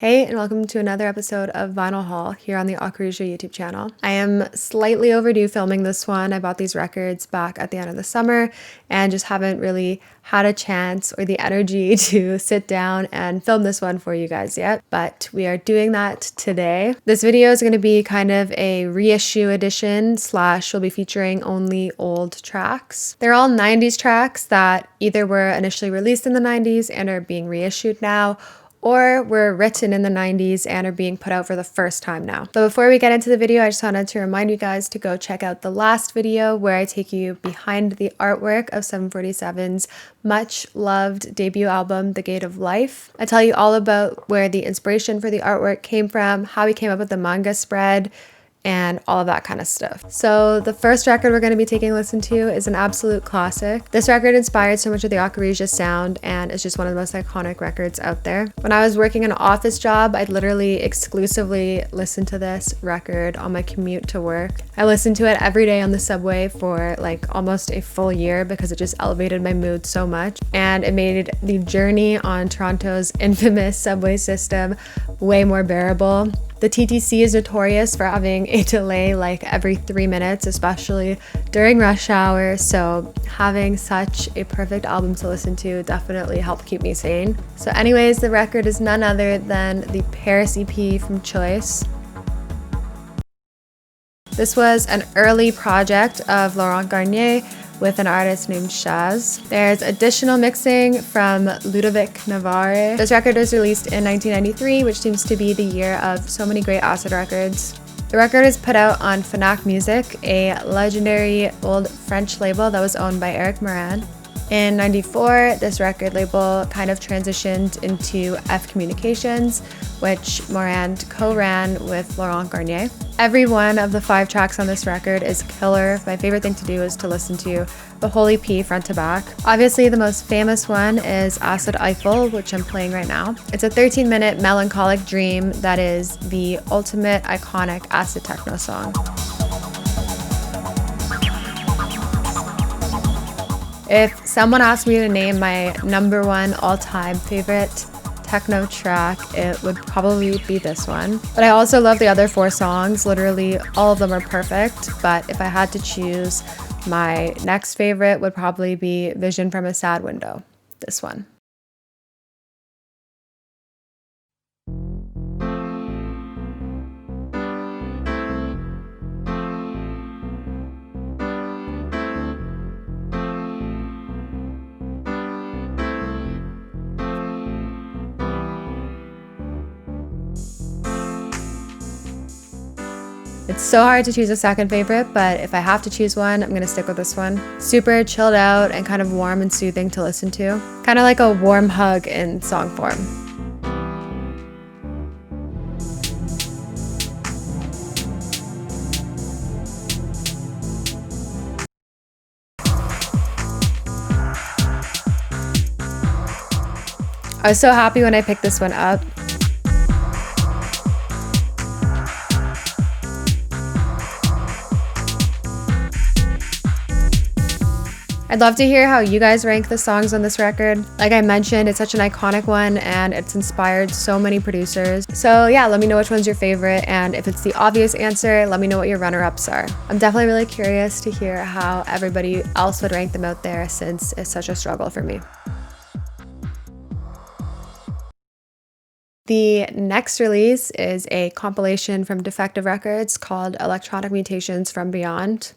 Hey, and welcome to another episode of Vinyl Haul here on the Aquaregia YouTube channel. I am slightly overdue filming this one. I bought these records back at the end of the summer and just haven't really had a chance or the energy to sit down and film this one for you guys yet, but we are doing that today. This video is going to be kind of a reissue edition / we'll be featuring only old tracks. They're all 90s tracks that either were initially released in the 90s and are being reissued now, or were written in the 90s and are being put out for the first time now. But before we get into the video, I just wanted to remind you guys to go check out the last video where I take you behind the artwork of 747's much loved debut album, The Gate of Life. I tell you all about where the inspiration for the artwork came from, how we came up with the manga spread, and all of that kind of stuff. So the first record we're going to be taking a listen to is an absolute classic. This record inspired so much of the Aquaregia sound and is just one of the most iconic records out there. When I was working an office job, I'd literally exclusively listen to this record on my commute to work. I listened to it every day on the subway for like almost a full year because it just elevated my mood so much, and it made the journey on Toronto's infamous subway system way more bearable. The TTC is notorious for having a delay like every 3 minutes, especially during rush hour, so having such a perfect album to listen to definitely helped keep me sane. So anyways, the record is none other than the Paris EP from Choice. This was an early project of Laurent Garnier with an artist named Shaz. There's additional mixing from Ludovic Navarre. This record was released in 1993, which seems to be the year of so many great acid records. The record is put out on Fnac Music, a legendary old French label that was owned by Eric Moran. In '94, this record label kind of transitioned into F Communications, which Moran co-ran with Laurent Garnier. Every one of the 5 tracks on this record is killer. My favorite thing to do is to listen to the whole EP front to back. Obviously, the most famous one is Acid Eiffel, which I'm playing right now. It's a 13-minute melancholic dream that is the ultimate iconic acid techno song. If someone asked me to name my #1 all-time favorite techno track, it would probably be this one. But I also love the other 4 songs. Literally all of them are perfect, but if I had to choose, my next favorite would probably be Vision from a Sad Window, this one. It's so hard to choose a second favorite, but if I have to choose one, I'm gonna stick with this one. Super chilled out and kind of warm and soothing to listen to. Kind of like a warm hug in song form. I was so happy when I picked this one up. I'd love to hear how you guys rank the songs on this record. Like I mentioned, it's such an iconic one and it's inspired so many producers. So yeah, let me know which one's your favorite, and if it's the obvious answer, let me know what your runner-ups are. I'm definitely really curious to hear how everybody else would rank them out there since it's such a struggle for me. The next release is a compilation from Defective Records called Electronic Mutations from Beyond.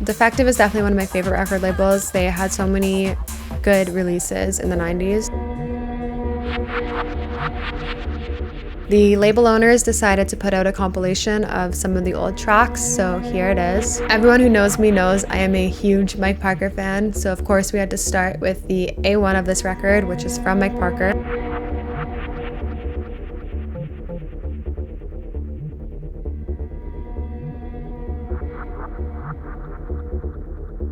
Defective is definitely one of my favorite record labels. They had so many good releases in the 90s. The label owners decided to put out a compilation of some of the old tracks, so here it is. Everyone who knows me knows I am a huge Mike Parker fan, so of course we had to start with the A1 of this record, which is from Mike Parker.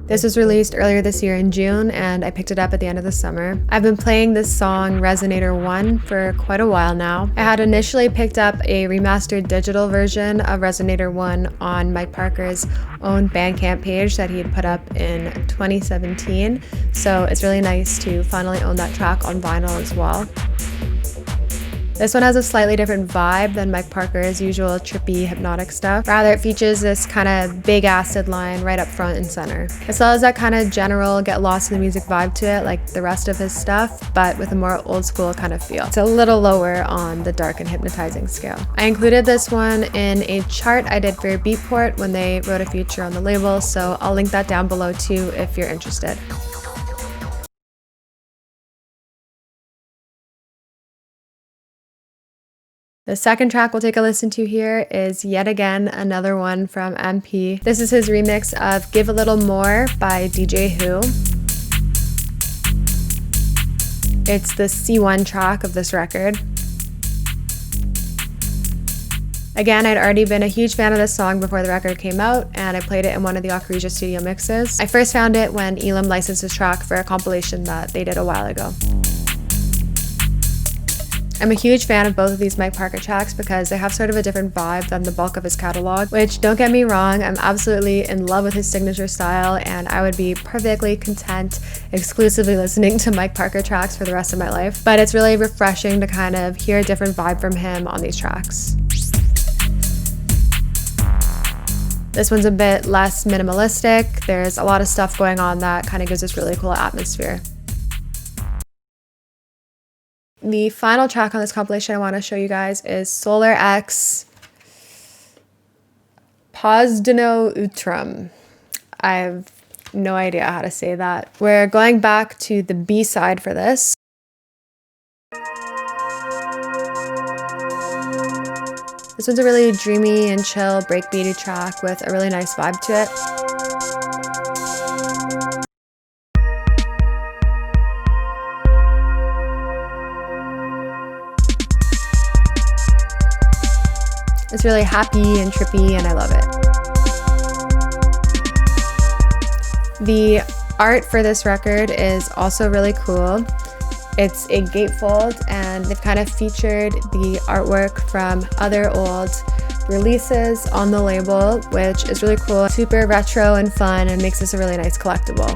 This was released earlier this year in June, and I picked it up at the end of the summer. I've been playing this song, Resonator 1, for quite a while now. I had initially picked up a remastered digital version of Resonator 1 on Mike Parker's own Bandcamp page that he had put up in 2017, so it's really nice to finally own that track on vinyl as well. This one has a slightly different vibe than Mike Parker's usual trippy hypnotic stuff. Rather, it features this kind of big acid line right up front and center. It still has that kind of general get lost in the music vibe to it like the rest of his stuff, but with a more old school kind of feel. It's a little lower on the dark and hypnotizing scale. I included this one in a chart I did for Beatport when they wrote a feature on the label, so I'll link that down below too if you're interested. The second track we'll take a listen to here is yet again another one from MP. This is his remix of Give a Little More by DJ Who. It's the C1 track of this record. Again, I'd already been a huge fan of this song before the record came out, and I played it in one of the Aquaregia studio mixes. I first found it when Elam licensed this track for a compilation that they did a while ago. I'm a huge fan of both of these Mike Parker tracks because they have sort of a different vibe than the bulk of his catalog, which, don't get me wrong, I'm absolutely in love with his signature style, and I would be perfectly content exclusively listening to Mike Parker tracks for the rest of my life. But it's really refreshing to kind of hear a different vibe from him on these tracks. This one's a bit less minimalistic. There's a lot of stuff going on that kind of gives this really cool atmosphere. The final track on this compilation I want to show you guys is Solar X Pozdino Utrum. I have no idea how to say that. We're going back to the B-side for this. This one's a really dreamy and chill breakbeaty track with a really nice vibe to it. It's really happy and trippy, and I love it. The art for this record is also really cool. It's a gatefold, and they've kind of featured the artwork from other old releases on the label, which is really cool. Super retro and fun, and makes this a really nice collectible.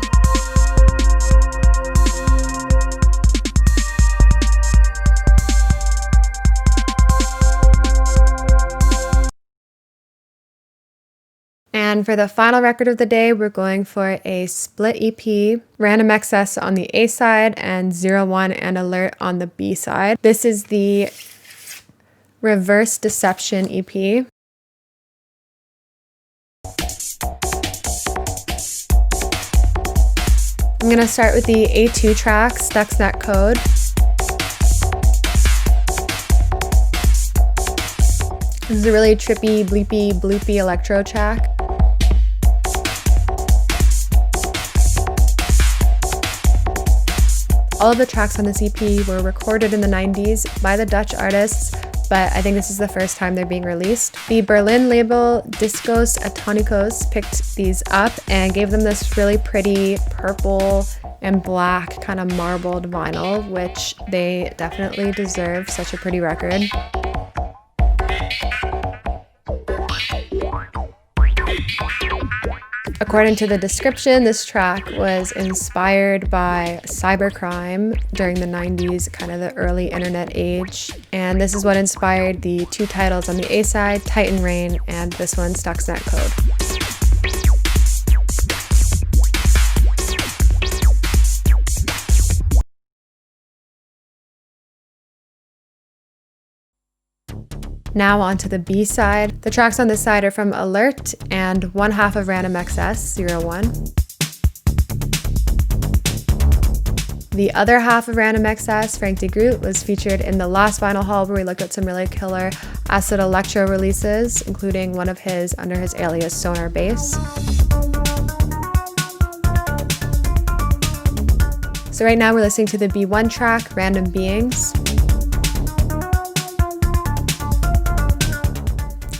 And for the final record of the day, we're going for a split EP, Random Access on the A side and 01 and Alert on the B side. This is the Reverse Deception EP. I'm going to start with the A2 track, Stuxnet Code. This is a really trippy, bleepy, bloopy electro track. All of the tracks on this EP were recorded in the 90s by the Dutch artists, but I think this is the first time they're being released. The Berlin label Discos Atonicos picked these up and gave them this really pretty purple and black kind of marbled vinyl, which they definitely deserve. Such a pretty record. According to the description, this track was inspired by cybercrime during the 90s, kind of the early internet age. And this is what inspired the two titles on the A side, Titan Rain, and this one, Stuxnet Code. Now onto the B side. The tracks on this side are from Alert and one half of Random Access, 01. The other half of Random Access, Frank de Groot, was featured in the last vinyl haul where we looked at some really killer acid electro releases, including one of his under his alias Sonar Bass. So right now we're listening to the B1 track, Random Beings.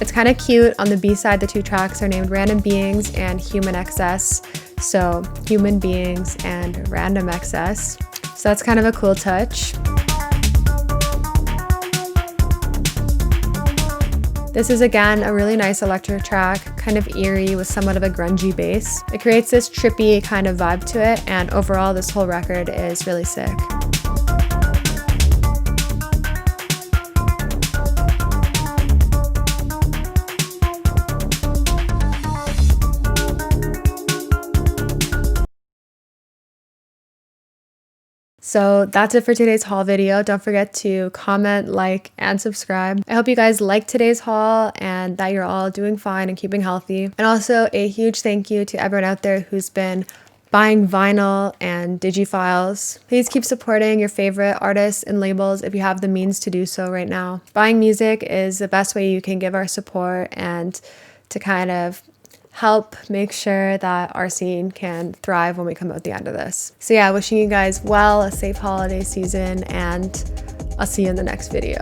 It's kind of cute. On the B side, the two tracks are named Random Beings and Human Excess. So human beings and random excess. So that's kind of a cool touch. This is again a really nice electro track, kind of eerie with somewhat of a grungy bass. It creates this trippy kind of vibe to it, and overall this whole record is really sick. So that's it for today's haul video. Don't forget to comment, like, and subscribe. I hope you guys liked today's haul and that you're all doing fine and keeping healthy. And also a huge thank you to everyone out there who's been buying vinyl and digifiles. Please keep supporting your favorite artists and labels if you have the means to do so right now. Buying music is the best way you can give our support and to kind of help make sure that our scene can thrive when we come out the end of this. So yeah, wishing you guys well, a safe holiday season, and I'll see you in the next video.